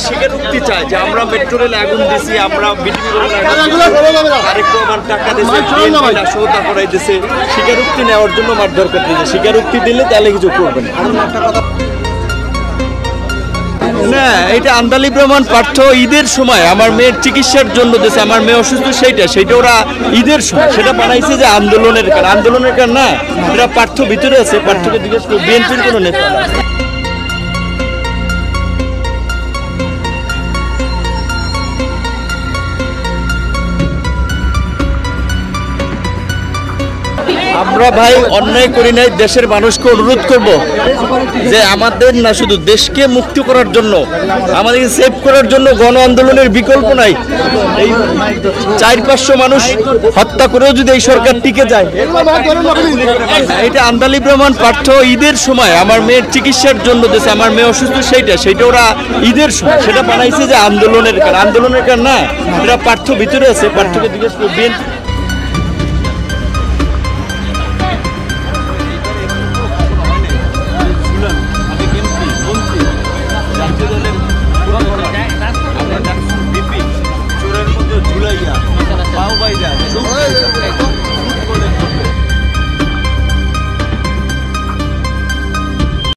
স্বীকারোক্তি চাই যে আমরা মেট্রো রেল আগুন দিছি, আমরা টাকা দিয়েছি, সহতা করাই দিছে, স্বীকারোক্তি নেওয়ার জন্য মারধর করতেছে। স্বীকারোক্তি দিলে তাহলে কিছু করবেন না। এটা আন্দালিব রহমান পার্থ ঈদের সময় আমার মেয়ের চিকিৎসার জন্য দিয়েছে, আমার মেয়ে অসুস্থ, সেইটা ওরা ঈদের সময় সেটা বানাইছে যে আন্দোলনের কারণ না। এটা পার্থ ভিতরে আছে, পার্থকে জিজ্ঞেস করো, বিএনপির কোনো নেতা না। আমরা ভাই অন্যায় করি নাই, দেশের মানুষকে অনুরোধ করব যে আমাদের না শুধু দেশকে মুক্তি করার জন্য, আমাদেরকে সেভ করার জন্য গণ আন্দোলনের বিকল্প নাই। এই 400-500 মানুষ হত্যা করেও যদি এই সরকার টিকে যায়, এটা আন্দালিব রহমান পার্থ ঈদের সময় আমার মেয়ের চিকিৎসার জন্য দিয়েছে, আমার মেয়ে অসুস্থ, সেইটা ওরা ঈদের সময় সেটা বানাইছে যে আন্দোলনের কারণ না। এটা পার্থ ভিতরে আছে, পার্থকে জিজ্ঞেস করো, বিএনপি